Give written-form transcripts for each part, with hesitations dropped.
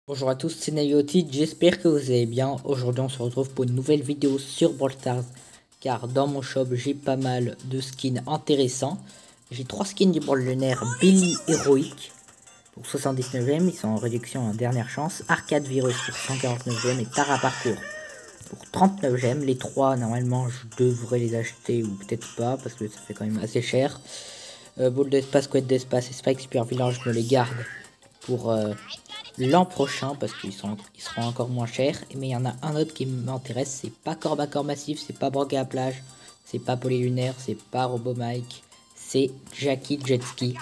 Bonjour à tous, c'est Nayoti, j'espère que vous allez bien. Aujourd'hui on se retrouve pour une nouvelle vidéo sur Brawl Stars, car dans mon shop j'ai pas mal de skins intéressants. J'ai 3 skins du Brawl lunaire, Billy Héroïque pour 79ème, ils sont en réduction en dernière chance, Arcade Virus pour 149ème et Tara Parcours pour 39ème. Les 3 normalement je devrais les acheter ou peut-être pas parce que ça fait quand même assez cher. Boule d'espace, couette d'espace et Spike Super Villain, je me les garde pour l'an prochain parce qu'ils seront encore moins chers. Mais il y en a un autre qui m'intéresse, c'est pas Corps à Corps Massif, c'est pas Brogue à la plage, c'est pas Polylunaire, c'est pas Robo Mike, c'est Jackie Jetski.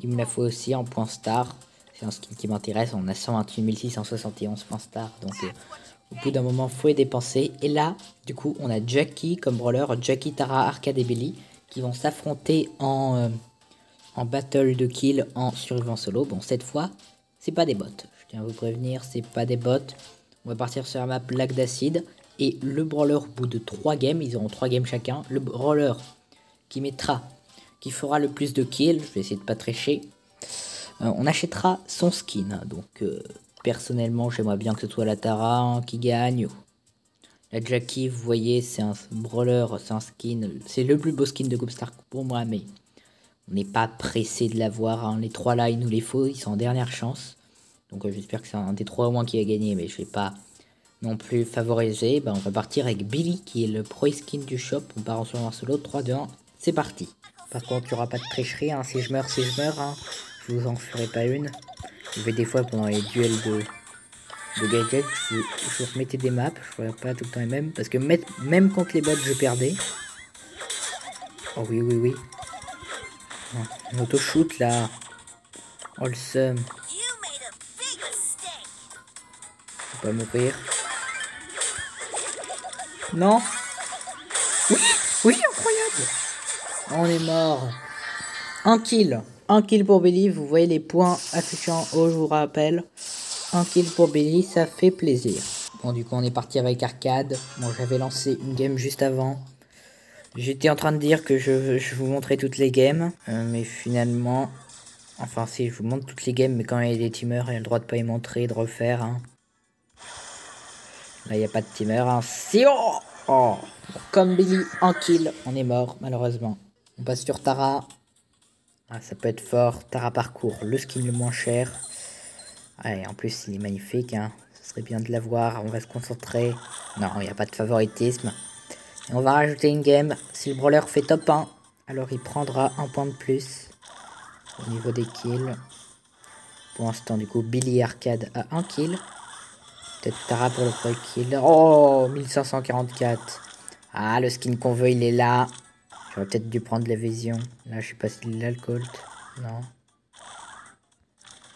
Il me la faut aussi en point star, c'est un skin qui m'intéresse. On a 128 671 points star, donc au bout d'un moment faut les dépenser. Et là du coup on a Jackie comme brawler, Jackie, Tara, Arcade et Billy qui vont s'affronter en battle de kill en survivant solo. Bon, cette fois c'est pas des bots, je tiens à vous prévenir, c'est pas des bots. On va partir sur la map lac d'acide. Et le brawler, au bout de 3 games, ils auront 3 games chacun, le brawler qui fera le plus de kills, je vais essayer de pas tricher, on achètera son skin. Donc personnellement j'aimerais bien que ce soit la Tara qui gagne. La Jackie, vous voyez, c'est un brawler, c'est un skin, c'est le plus beau skin de Goopstar pour moi, mais on n'est pas pressé de l'avoir, hein. Les 3 là, il nous les faut, ils sont en dernière chance. Donc j'espère que c'est un des 3 au moins qui va gagner, mais je vais pas non plus favoriser. On va partir avec Billy, qui est le pro skin du shop. On part en solo, 3, 2, 1, c'est parti. Par contre, il n'y aura pas de tricherie, hein. Si je meurs, hein. Je vous en ferai pas une. Je vais des fois, pendant les duels de gadgets, je remettais des maps, je ne ferai pas tout le temps les mêmes, parce que même contre les bots, je perdais. Oh oui, oui, oui. Un auto-shoot là. Oh le seum. Faut pas mourir. Non. Oui, oui, incroyable. On est mort. Un kill pour Billy. Vous voyez les points affichés en haut, je vous rappelle. Un kill pour Billy, ça fait plaisir. Bon, du coup, on est parti avec Arcade. Bon, j'avais lancé une game juste avant. J'étais en train de dire que je vous montrais toutes les games. Mais finalement... Enfin, si, je vous montre toutes les games, mais quand il y a des teamers, il y a le droit de pas y montrer, de refaire. Hein. Là, il n'y a pas de teamer. Hein. Si, oh, comme Billy, en kill, on est mort, malheureusement. On passe sur Tara. Ah, ça peut être fort. Tara Parcours, le skin le moins cher. Allez, en plus, il est magnifique. Hein. Ce serait bien de l'avoir. On va se concentrer. Non, il n'y a pas de favoritisme. Et on va rajouter une game. Si le brawler fait top 1, alors il prendra un point de plus. Au niveau des kills. Pour l'instant, du coup, Billy Arcade a 1 kill. Peut-être Tara pour le premier kill. Oh, 1544. Ah, le skin qu'on veut, il est là. J'aurais peut-être dû prendre la vision. Là, je sais pas s'il est là, le Colt. Non.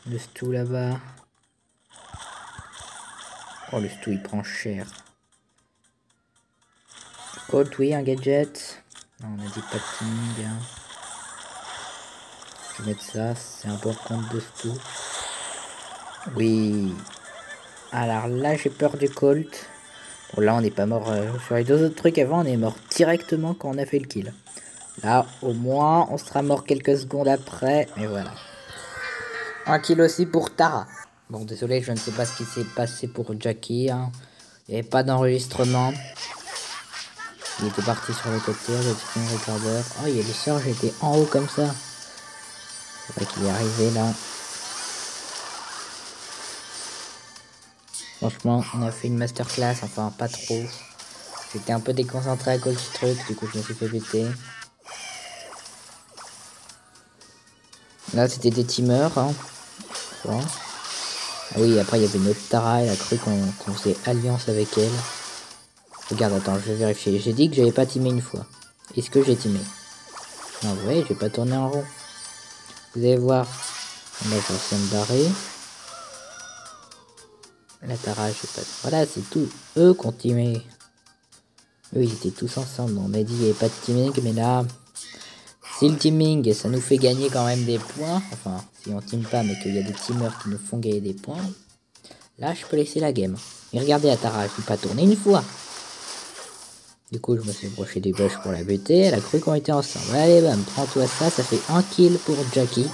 Le Stu là-bas. Oh, le Stu, il prend cher. Colt, oui, un gadget. Non, on a dit pas de teaming. Hein. Je vais mettre ça, c'est un bon compte de Stu. Oui. Alors là, j'ai peur du Colt. Bon, là, on n'est pas mort. Sur les 2 autres trucs avant, on est mort directement quand on a fait le kill. Là, au moins, on sera mort quelques secondes après. Mais voilà. Un kill aussi pour Tara. Bon, désolé, je ne sais pas ce qui s'est passé pour Jackie. Hein. Il n'y avait pas d'enregistrement. Il était parti sur le côté, le screen recorder. Oh, il y a le sort, j'étais en haut comme ça. C'est vrai qu'il est arrivé là. Franchement, on a fait une masterclass, enfin pas trop. J'étais un peu déconcentré à cause du truc, du coup je me suis fait péter. Là c'était des teamers. Hein. Bon. Ah oui, après il y avait une autre Tara, elle a cru qu'on faisait alliance avec elle. Regarde, attends, je vais vérifier. J'ai dit que j'avais pas teamé une fois. Est-ce que j'ai teamé? Non, ouais, je vais pas tourner en rond. Vous allez voir. Là, je vais essayer de me barrer. La Tara, je sais pas. Voilà, c'est tout. Eux qui ont teamé. Eux, ils étaient tous ensemble. On m'a dit qu'il n'y avait pas de teaming, mais là, si le teaming, ça nous fait gagner quand même des points. Enfin, si on team pas, mais qu'il y a des teamers qui nous font gagner des points. Là, je peux laisser la game. Mais regardez la Tara, je ne vais pas tourner une fois. Du coup, je me suis broché des bush pour la buter. Elle a cru qu'on était ensemble. Allez, bam, prends-toi ça. Ça fait 1 kill pour Jackie.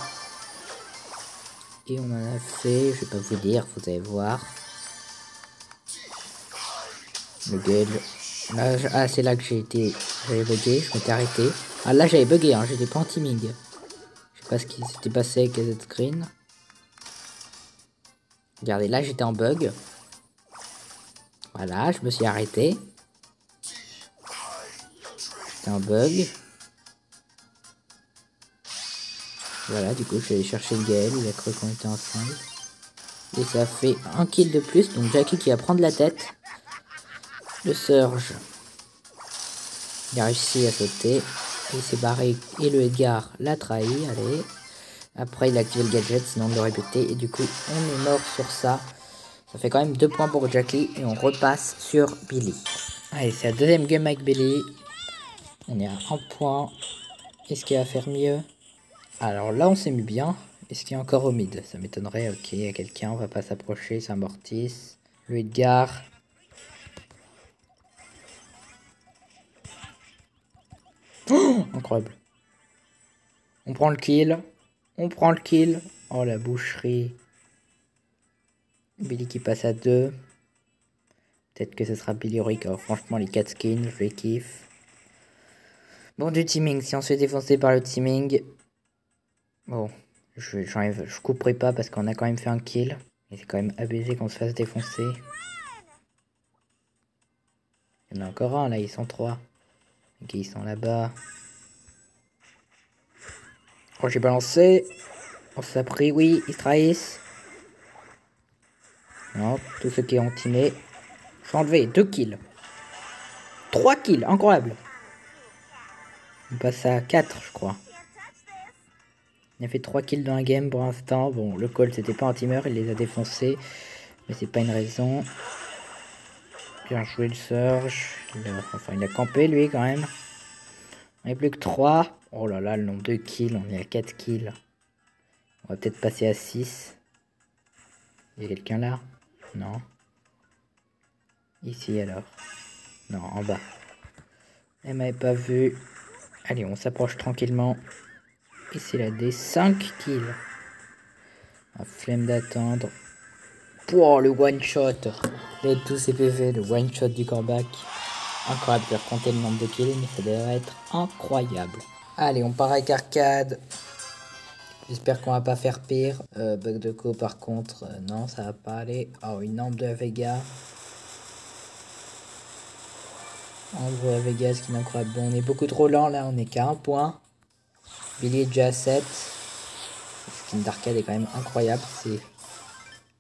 Et on en a fait, je vais pas vous dire, vous allez voir. Le gueule. Là, ah, c'est là que j'avais bugué, je m'étais arrêté. Ah, là, j'avais bugué, hein, j'étais pas en teaming. Je sais pas ce qui s'était passé avec les screen. Regardez, là, j'étais en bug. Voilà, je me suis arrêté. C'était un bug. Voilà, du coup, je suis allé chercher le Gaël, il a cru qu'on était ensemble. Et ça fait un kill de plus, donc Jackie qui va prendre la tête. Le Surge. Il a réussi à sauter. Il s'est barré et le Edgar l'a trahi, allez. Après, il a activé le gadget, sinon on l'aurait buté. Et du coup, on est mort sur ça. Ça fait quand même 2 points pour Jackie. Et on repasse sur Billy. Allez, c'est la deuxième game avec Billy. On est à 1 point. Est-ce qu'il va faire mieux? Alors là, on s'est mis bien. Est-ce qu'il y a encore au mid? Ça m'étonnerait. Ok, il y a quelqu'un. On va pas s'approcher. C'est un Mortis. Le Edgar. Oh, incroyable. On prend le kill. On prend le kill. Oh, la boucherie. Billy qui passe à 2. Peut-être que ce sera Billy Rick. Alors, franchement, les 4 skins, je les kiffe. Bon, du teaming. Si on se fait défoncer par le teaming. Bon, je couperai pas parce qu'on a quand même fait un kill. Et c'est quand même abusé qu'on se fasse défoncer. Il y en a encore un là, ils sont 3. Ok, ils sont là-bas. Oh, j'ai balancé. On s'est pris, oui, ils se trahissent. Non, tous ceux qui ont teamé. Je vais enlever 2 kills. 3 kills, incroyable. On passe à 4, je crois. Il a fait 3 kills dans un game pour l'instant. Bon, le Colt, c'était pas un teamer, il les a défoncés. Mais c'est pas une raison. Bien joué le Surge. Il a campé lui quand même. On n'est plus que 3. Oh là là, le nombre de kills, on est à 4 kills. On va peut-être passer à 6. Il y a quelqu'un là? Non. Ici alors. Non, en bas. Elle m'avait pas vu. Allez, on s'approche tranquillement. Et c'est là des 5 kills. La flemme d'attendre. Pouah, le one shot. Les tous ces PV, le one shot du comeback. Incroyable, je vais compter le nombre de kills, mais ça devrait être incroyable. Allez, on part avec Arcade. J'espère qu'on va pas faire pire. Bug de co par contre, non, ça va pas aller. Oh, une ambre de la Vega. Ambre de la Vega, ce qui est incroyable. Bon, on est beaucoup trop lent là, on est qu'à 1 point. Billy est déjà à 7. Le skin d'Arcade est quand même incroyable. C'est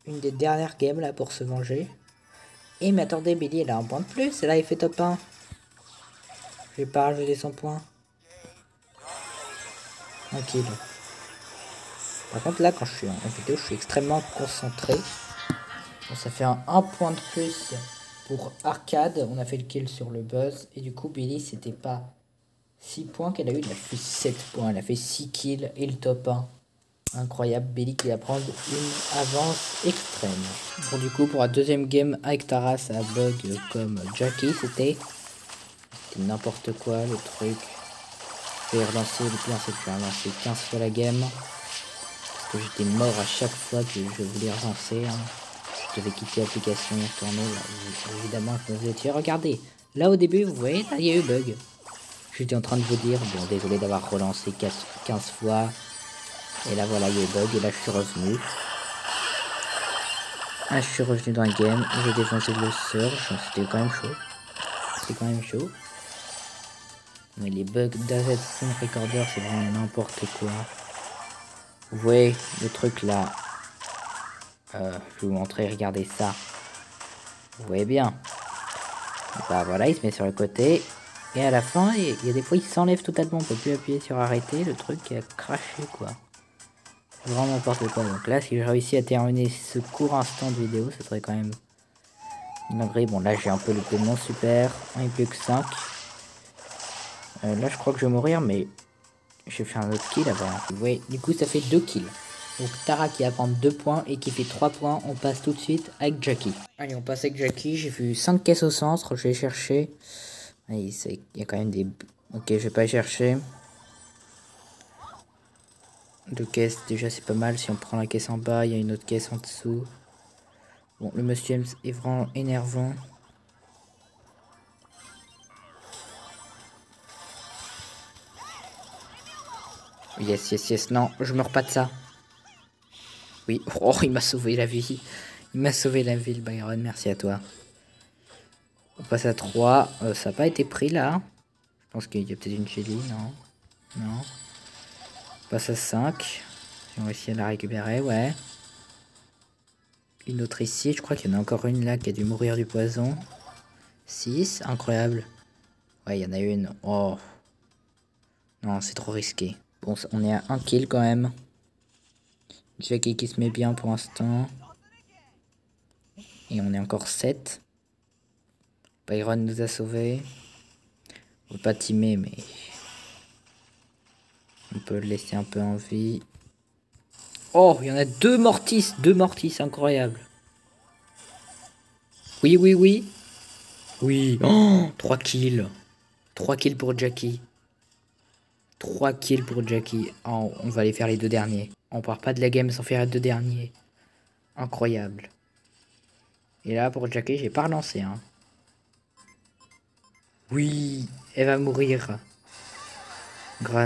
une des dernières games là pour se venger. Et mais attendez, Billy elle a un point de plus. Et là il fait top 1. Je vais pas rajouter son point. Tranquille. Par contre là quand je suis en vidéo je suis extrêmement concentré. Bon, ça fait un point de plus pour Arcade. On a fait le kill sur le buzz. Et du coup Billy c'était pas 6 points qu'elle a eu. Elle a fait 7 points. Elle a fait 6 kills et le top 1. Incroyable, Billy qui va prendre une avance extrême. Bon du coup pour la deuxième game avec Taras à bug comme Jackie, c'était n'importe quoi le truc. Je vais relancer, le pire c'est que je vais relancer 15 fois la game. Parce que j'étais mort à chaque fois que je voulais relancer. Hein. Je devais quitter l'application et retourner. Là, évidemment je me faisais tirer. Regardez, là au début vous voyez, là il y a eu bug. J'étais en train de vous dire, bon désolé d'avoir relancé 15 fois. Et là voilà, il y a eu bug et là je suis revenu. Ah, je suis revenu dans le game et j'ai défoncé le Surge. C'était quand même chaud. C'était quand même chaud. Mais les bugs d'AZ Recorder, c'est vraiment n'importe quoi. Vous voyez le truc là. Je vais vous montrer, regardez ça. Vous voyez bien. Bah voilà, il se met sur le côté. Et à la fin, il y a des fois il s'enlève totalement. On peut plus appuyer sur arrêter. Le truc a craché quoi. Vraiment n'importe quoi. Donc là, si j'ai réussi à terminer ce court instant de vidéo, ce serait quand même une dinguerie. Bon, là, j'ai un peu loupé mon super. Il n'est plus que 5. Là, je crois que je vais mourir, mais j'ai fait un autre kill avant. Ouais, du coup, ça fait 2 kills. Donc, Tara qui va prendre 2 points et qui fait 3 points. On passe tout de suite avec Jackie. Allez, on passe avec Jackie. J'ai vu 5 caisses au centre. Je vais chercher. Il y a quand même des... Ok, je vais pas chercher. 2 caisses, déjà c'est pas mal. Si on prend la caisse en bas, il y a une autre caisse en dessous. Bon, le monsieur est vraiment énervant. Yes, yes, yes. Non, je meurs pas de ça. Oui. Oh, il m'a sauvé la vie. Il m'a sauvé la vie, le Byron. Merci à toi. On passe à 3. Ça n'a pas été pris, là. Je pense qu'il y a peut-être une Shelly. Non. Non. On passe à 5. On va essayer de la récupérer, ouais. Une autre ici. Je crois qu'il y en a encore une, là, qui a dû mourir du poison. 6. Incroyable. Ouais, il y en a une. Oh. Non, c'est trop risqué. Bon, on est à 1 kill, quand même. Jackie qui se met bien pour l'instant. Et on est encore 7. Byron nous a sauvés. On peut pas teamer, mais on peut le laisser un peu en vie. Oh, il y en a 2 mortis. 2 mortis, incroyable. Oui, oui, oui. Oui. Oh, 3 kills. 3 kills pour Jackie. 3 kills pour Jackie. Oh, on va aller faire les 2 derniers. On part pas de la game sans faire les 2 derniers. Incroyable. Et là, pour Jackie, j'ai pas relancé, hein. Oui, elle va mourir.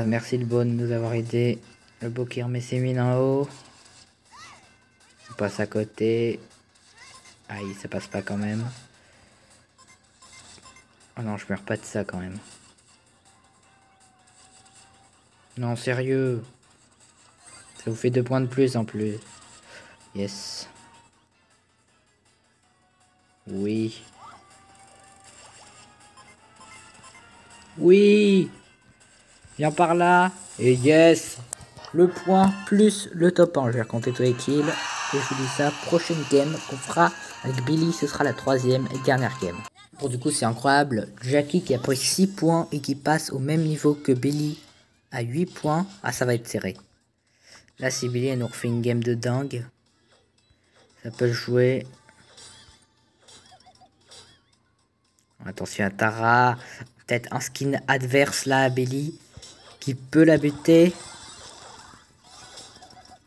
Merci le bon de nous avoir aidé. Le beau qui remet ses mines en haut. On passe à côté. Aïe, ça passe pas quand même. Oh non, je meurs pas de ça quand même. Non, sérieux. Ça vous fait 2 points de plus en plus. Yes. Oui. Oui. Viens par là. Et yes. Le point plus le top 1. Je vais raconter tous les kills. Et je vous dis ça, prochaine game qu'on fera avec Billy, ce sera la 3e et dernière game. Bon, du coup, c'est incroyable. Jackie qui a pris 6 points et qui passe au même niveau que Billy à 8 points. Ah, ça va être serré. Là, si Billy elle nous refait une game de dingue, ça peut jouer. Attention à Tara. Peut-être un skin adverse là à Billy qui peut la buter.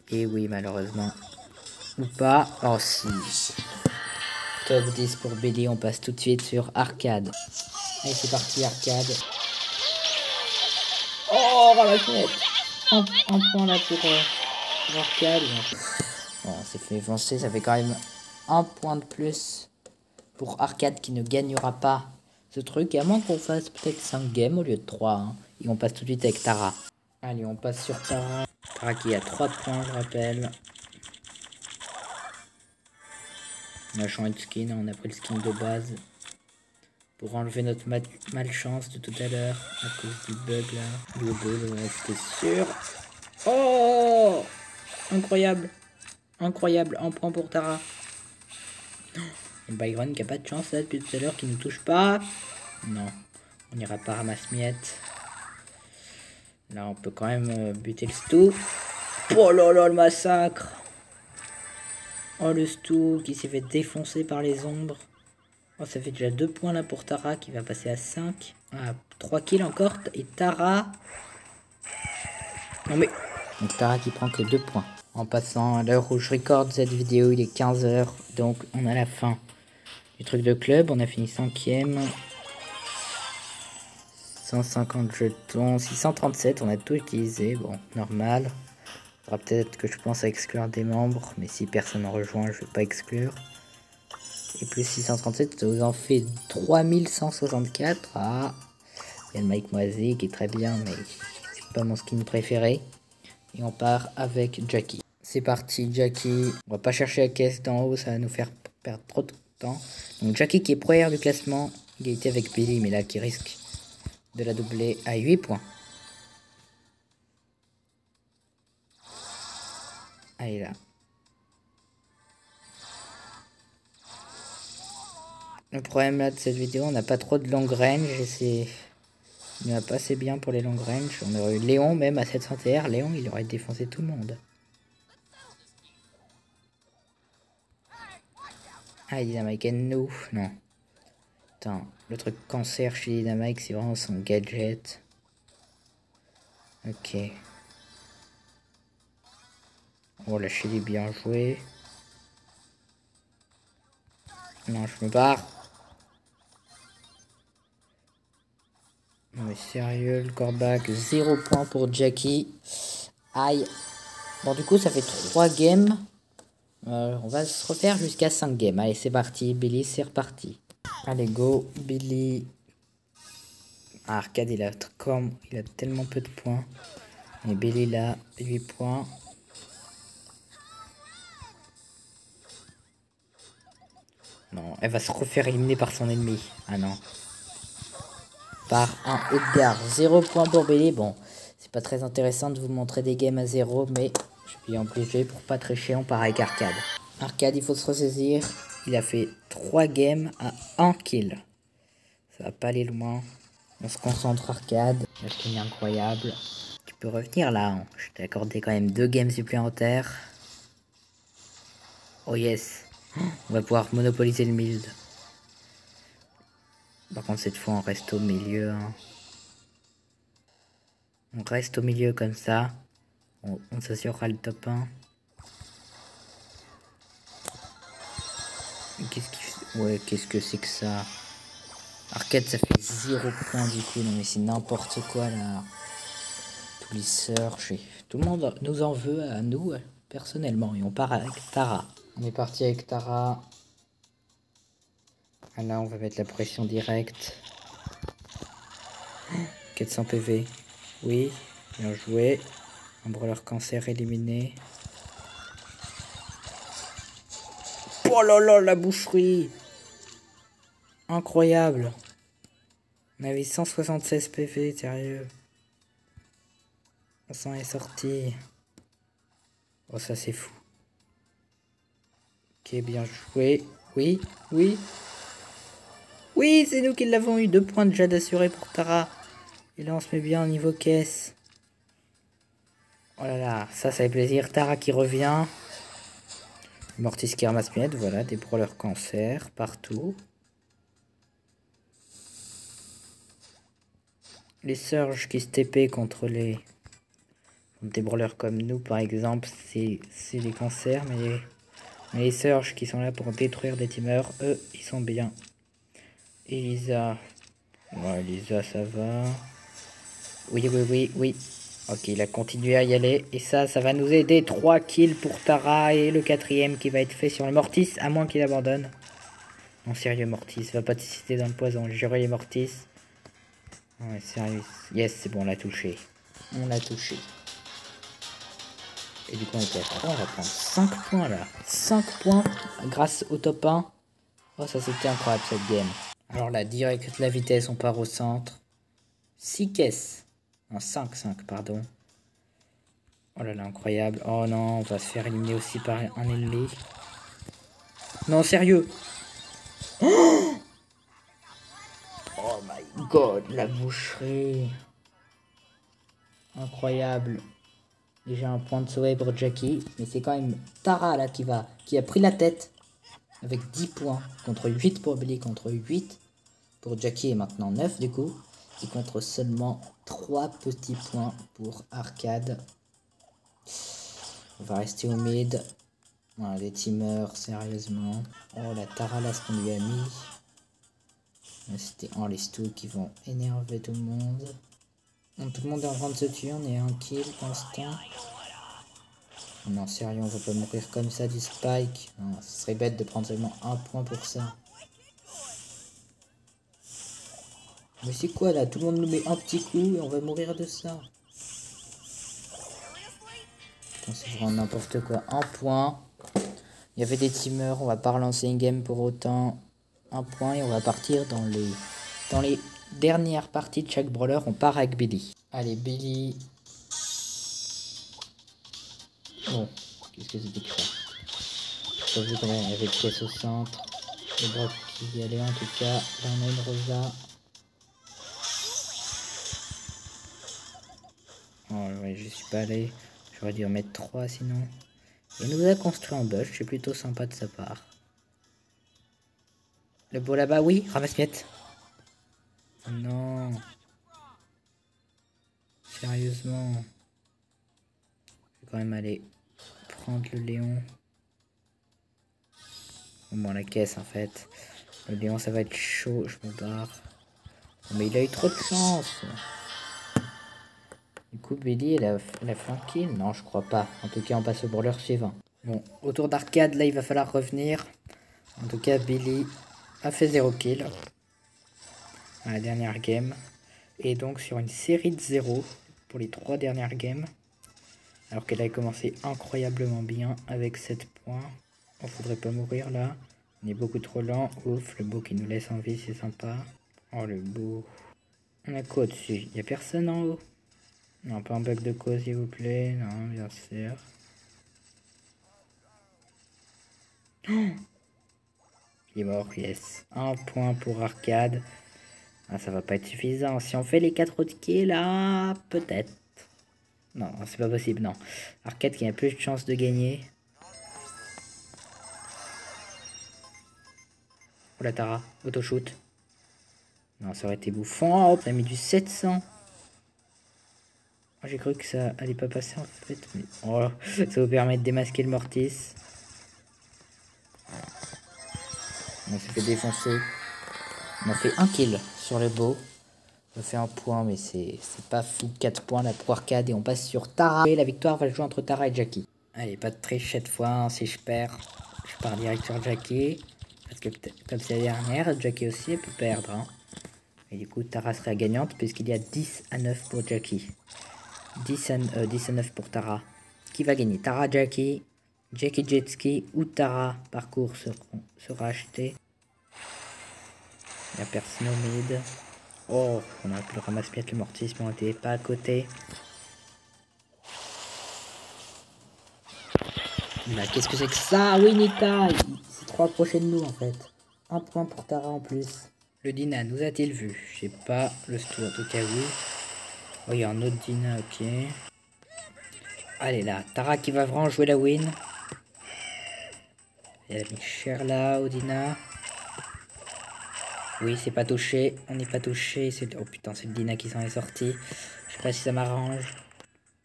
Et oui, malheureusement. Ou pas. Oh si. Top 10 pour Billy. On passe tout de suite sur Arcade. Allez, c'est parti, Arcade. Oh, ramasse net. Un point là pour Arcade. Bon, on s'est fait avancer. Ça fait quand même un point de plus pour Arcade qui ne gagnera pas ce truc. Et à moins qu'on fasse peut-être 5 games au lieu de 3. Hein. Et on passe tout de suite avec Tara. Allez, on passe sur Tara. Tara qui a 3 points, je rappelle. On a changé de skin, on a pris le skin de base. Pour enlever notre malchance de tout à l'heure. À cause du bug là. Le bug, ouais, c'était sûr. Oh, incroyable. Incroyable, un point pour Tara. Et Byron qui a pas de chance là depuis tout à l'heure, qui ne touche pas. Non, on n'ira pas ramasse miette. Là, on peut quand même buter le Stu. Oh là là, le massacre. Oh, le Stu qui s'est fait défoncer par les ombres. Oh, ça fait déjà 2 points là pour Tara qui va passer à 5. Ah, 3 kills encore. Et Tara. Non mais. Donc Tara qui prend que 2 points. En passant à l'heure où je recorde cette vidéo, il est 15 h. Donc on a la fin du truc de club. On a fini 5ème. 150 jetons. 637. On a tout utilisé. Bon, normal. Il faudra peut-être que je pense à exclure des membres. Mais si personne en rejoint, je vais pas exclure. Et plus 637, ça vous en fait 3164. Ah, il y a le Mike Moisey qui est très bien, mais c'est pas mon skin préféré. Et on part avec Jackie. C'est parti, Jackie. On va pas chercher la caisse d'en haut, ça va nous faire perdre trop de temps. Donc Jackie qui est première du classement, égalité avec Billy, mais là qui risque de la doubler à 8 points. Allez là. Le problème là de cette vidéo, on n'a pas trop de long range et c'est... Il n'a pas assez bien pour les long range. On aurait eu Léon même à 700 TR. Léon, il aurait défoncé tout le monde. Ah, Dynamite and nous. Non. Attends, le truc cancer chez Dynamite, c'est vraiment son gadget. Ok. Oh, la Chili, bien joué. Non, je me barre. Non, mais sérieux, le corback. 0 point pour Jackie. Aïe. Bon, du coup, ça fait 3 games. On va se refaire jusqu'à 5 games. Allez, c'est parti. Billy, c'est reparti. Allez, go. Billy. Ah, Arcade, il a tellement peu de points. Et Billy, là, 8 points. Non, elle va se refaire éliminer par son ennemi. Ah non. Par un Edgar. 0 point pour Billy. Bon, c'est pas très intéressant de vous montrer des games à 0, mais je suis obligé pour pas tricher. On part avec Arcade. Arcade, il faut se ressaisir. Il a fait 3 games à 1 kill. Ça va pas aller loin. On se concentre, Arcade. La skin est incroyable. Tu peux revenir là. Hein. Je t'ai accordé quand même 2 games supplémentaires. Oh yes. On va pouvoir monopoliser le build. Par contre, cette fois, on reste au milieu. Hein. On reste au milieu comme ça. On s'assurera le top 1. Qu'est-ce que c'est que ça? Arcade, ça fait 0 point du coup. Non mais c'est n'importe quoi là. Tous les surges. Tout le monde nous en veut à nous personnellement. Et on part avec Tara. On est parti avec Tara. Ah là, on va mettre la pression directe. 400 PV. Oui, bien joué. Un brûleur cancer éliminé. Oh là là, la boucherie. Incroyable. On avait 176 PV, sérieux. On s'en est sorti. Oh, ça c'est fou. Ok, bien joué. Oui, oui. Oui, c'est nous qui l'avons eu. 2 points déjà d'assuré pour Tara. Et là, on se met bien au niveau caisse. Oh là là, ça fait plaisir. Tara qui revient. Mortis qui ramasse miette. Voilà, des brûleurs cancer partout. Les surges qui se TP contre des brawlers comme nous, par exemple, c'est des cancers, mais les surges qui sont là pour détruire des teamers, eux, ils sont bien. Elisa. Ouais, Elisa, ça va. Oui, oui, oui, oui. Ok, il a continué à y aller. Et ça va nous aider. 3 kills pour Tara et le 4ème qui va être fait sur le Mortis, à moins qu'il abandonne. Non, sérieux, Mortis, va pas te citer dans le poison. Gérer les Mortis. Ouais, sérieux. Yes, c'est bon, on l'a touché. On l'a touché. Et du coup, on était à 3, on va prendre 5 points là. 5 points grâce au top 1. Oh, ça c'était incroyable cette game. Alors là, direct la vitesse, on part au centre. 6 caisses. Non, 5, pardon. Oh là là, incroyable. Oh non, on va se faire éliminer aussi par un ennemi. Non, sérieux. Oh my god, la boucherie. Incroyable. Déjà un point de sauvé pour Jackie. Mais c'est quand même Tara là qui a pris la tête. Avec 10 points. Contre 8 pour Billy, contre 8 pour Jackie et maintenant 9 du coup. Et contre seulement 3 petits points pour Arcade. On va rester au mid. Voilà, les teamers, sérieusement. Oh, la Tara là, ce qu'on lui a mis. C'était les stouts qui vont énerver tout le monde. Donc, tout le monde est en train de se tuer. On est un kill pour l'instant. Oh non, sérieux, on va pas mourir comme ça du spike. Non, ce serait bête de prendre seulement un point pour ça. Mais c'est quoi là? Tout le monde nous met un petit coup et on va mourir de ça. C'est vraiment n'importe quoi. Un point. Il y avait des teamers. On va pas relancer une game pour autant. Un point et on va partir dans les dernières parties de chaque brawler. On part avec Billy. Allez, Billy. Bon, qu'est-ce que c'était que ça? J'ai pas vu quand même, il y avait une pièce au centre. Le Brock qui y allait en tout cas. Là on a une Rosa. Oh ouais, je suis pas allé. J'aurais dû en mettre 3 sinon. Il nous a construit un bush, c'est plutôt sympa de sa part. Le beau là-bas, oui, ramasse-miettes. Oh non. Sérieusement. Je vais quand même aller prendre le Léon. Bon, la caisse en fait. Le Léon ça va être chaud, je me barre. Mais il a eu trop de chance. Du coup, Billy, elle a fait un kill? Non, je crois pas. En tout cas, on passe au brawler suivant. Bon, autour d'arcade, là, il va falloir revenir. En tout cas, Billy a fait 0 kill à la dernière game. Et donc, sur une série de 0 pour les 3 dernières games. Alors qu'elle a commencé incroyablement bien avec 7 points. On faudrait pas mourir là. On est beaucoup trop lent. Ouf, le beau qui nous laisse en vie, c'est sympa. Oh, le beau. On a quoi au-dessus? Il n'y a personne en haut? Non, pas un bug de cause, s'il vous plaît. Non, bien sûr. Oh, il est mort, yes. Un point pour Arcade. Ah, ça va pas être suffisant. Si on fait les 4 autres kills, là, peut-être. Non, c'est pas possible, non. Arcade qui a plus de chances de gagner. Oh la Tara, auto-shoot. Non, ça aurait été bouffant. Oh, ça a mis du 700. Oh, j'ai cru que ça allait pas passer en fait. Mais... oh, ça vous permet de démasquer le Mortis. On s'est fait défoncer. On a fait un kill sur le beau. On a fait un point, mais c'est pas fou. 4 points là pour Arcade et on passe sur Tara. Et la victoire va jouer entre Tara et Jackie. Allez, pas de triche cette fois. Hein. Si je perds, je pars direct sur Jackie. Parce que comme c'est la dernière, Jackie aussi elle peut perdre. Hein. Et du coup, Tara serait gagnante puisqu'il y a 10 à 9 pour Jackie. 10 à 9 pour Tara. Qui va gagner? Tara, Jackie, Jackie Jetski ou Tara parcours sera acheté. Il n'y a personne au mid. Oh, on a pu le ramasser le Mortis, mais on n'était pas à côté. Bah, qu'est-ce que c'est que ça? Oui, Nita! C'est 3 prochains de nous en fait. Un point pour Tara en plus. Le Dina nous a-t-il vu? Je sais pas. Le Stu en tout cas, oui. Oh, il y a un autre Dina, ok. Allez là, Tara qui va vraiment jouer la win. Elle a mis cher là, Odina. Oui, c'est pas touché. On n'est pas touché. Oh putain, c'est le Dina qui s'en est sorti. Je sais pas si ça m'arrange.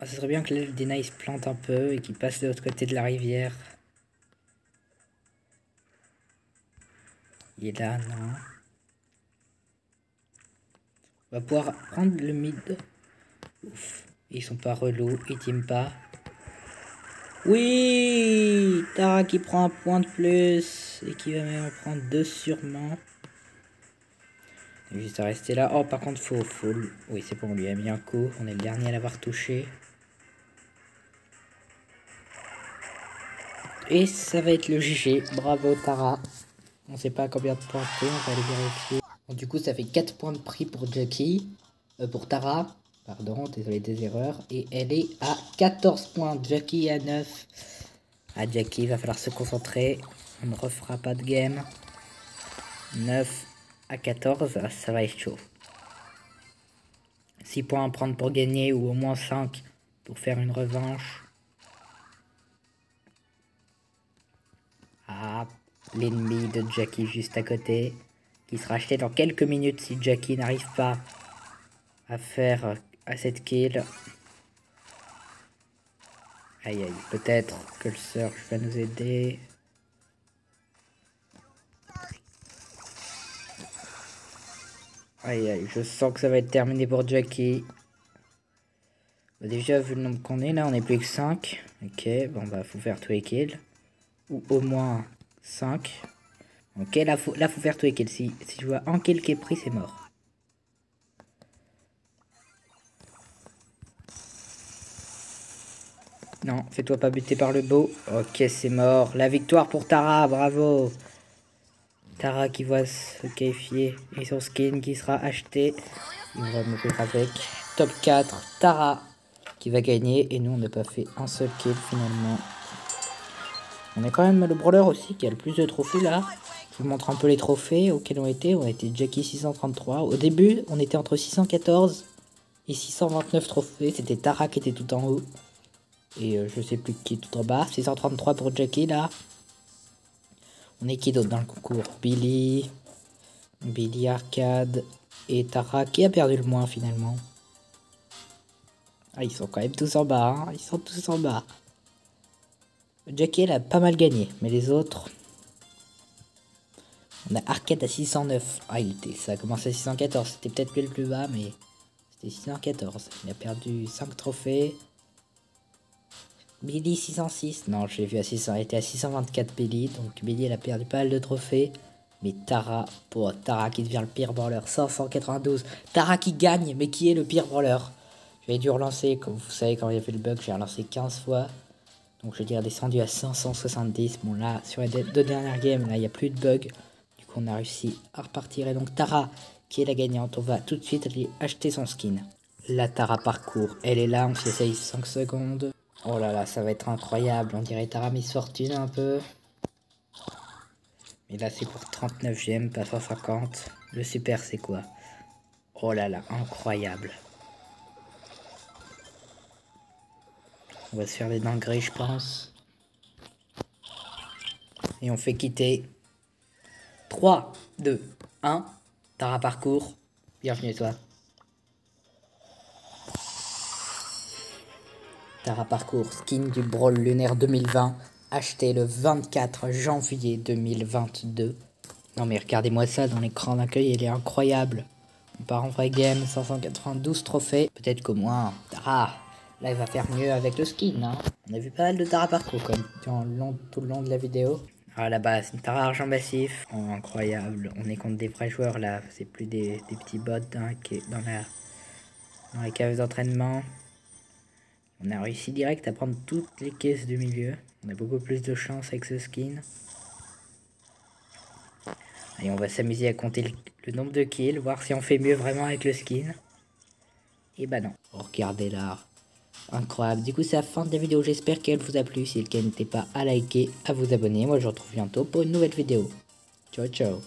Ah, ce serait bien que le Dina il se plante un peu et qu'il passe de l'autre côté de la rivière. Il est là, non. On va pouvoir prendre le mid. Ouf. Ils sont pas relous, ils teament pas. Oui, Tara qui prend un point de plus et qui va même en prendre 2 sûrement. Juste à rester là. Oh, par contre, faut... oui, c'est bon, on lui a mis un coup. On est le dernier à l'avoir touché. Et ça va être le GG. Bravo, Tara. On sait pas combien de points c'est, on va aller vérifier. Bon, du coup, ça fait 4 points de prix pour Jackie. Pour Tara. Pardon, désolé des erreurs. Et elle est à 14 points. Jackie à 9. Ah, Jackie, il va falloir se concentrer. On ne refera pas de game. 9 à 14, ça va être chaud. 6 points à prendre pour gagner ou au moins 5 pour faire une revanche. Ah, l'ennemi de Jackie juste à côté. Qui sera acheté dans quelques minutes si Jackie n'arrive pas à faire à cette kill. Aïe aïe, peut-être que le Surge va nous aider. Aïe aïe, je sens que ça va être terminé pour Jackie. Bah, déjà, vu le nombre qu'on est là, on est plus que 5. Ok, bon bah faut faire tous les kills. Ou au moins 5. Ok, là faut faire tous les kills. Si je vois un kill qui est pris, c'est mort. Non, fais-toi pas buter par le beau. Ok, c'est mort. La victoire pour Tara, bravo. Tara qui va se qualifier et son skin qui sera acheté. On va mourir avec. Top 4, Tara qui va gagner. Et nous, on n'a pas fait un seul kill finalement. On est quand même le brawler aussi qui a le plus de trophées là. Je vous montre un peu les trophées auxquels on était. On a été Jackie 633. Au début, on était entre 614 et 629 trophées. C'était Tara qui était tout en haut. Et je sais plus qui est tout en bas. 633 pour Jackie là. On est qui d'autre dans le concours? Billy, Arcade et Tara qui a perdu le moins finalement. Ah, ils sont quand même tous en bas. Hein, ils sont tous en bas. Jackie, elle a pas mal gagné, mais les autres... On a Arcade à 609. Ah, ça a commencé à 614. C'était peut-être le plus bas, mais c'était 614. Il a perdu 5 trophées. Billy 606. Non, je l'ai vu à 600. Elle était à 624 Billy. Donc Billy, elle a perdu pas mal de trophées. Mais Tara, Tara qui devient le pire brawler. 592. Tara qui gagne, mais qui est le pire brawler? J'avais dû relancer, comme vous savez, quand il y avait le bug, j'ai relancé 15 fois. Donc je dirais descendu à 570. Bon là, sur les deux dernières games, là, il n'y a plus de bug. Du coup, on a réussi à repartir. Et donc Tara, qui est la gagnante, on va tout de suite aller acheter son skin. La Tara parcours, elle est là, on s'essaye 5 secondes. Oh là là, ça va être incroyable. On dirait Tara Miss Fortune un peu. Mais là, c'est pour 39 gemmes, pas 150. Le super, c'est quoi? Oh là là, incroyable. On va se faire des dingueries, je pense. Et on fait quitter. 3, 2, 1. Tara parcours. Bienvenue à toi. Tara parcours, skin du Brawl lunaire 2020. Acheté le 24 janvier 2022. Non mais regardez-moi ça dans l'écran d'accueil, il est incroyable. On part en vrai game, 592 trophées. Peut-être qu'au moins, Tara, là il va faire mieux avec le skin. Hein. On a vu pas mal de Tara parcours comme tout le long de la vidéo. Ah là-bas, c'est une Tara argent massif. Oh, incroyable. On est contre des vrais joueurs là. C'est plus des petits bots hein, qui est dans les caves d'entraînement. On a réussi direct à prendre toutes les caisses du milieu. On a beaucoup plus de chance avec ce skin. Et on va s'amuser à compter le nombre de kills, voir si on fait mieux vraiment avec le skin. Et bah non. Oh, regardez l'art. Incroyable. Du coup, c'est la fin de la vidéo. J'espère qu'elle vous a plu. Si le cas, n'hésitez pas à liker, à vous abonner. Moi, je vous retrouve bientôt pour une nouvelle vidéo. Ciao, ciao.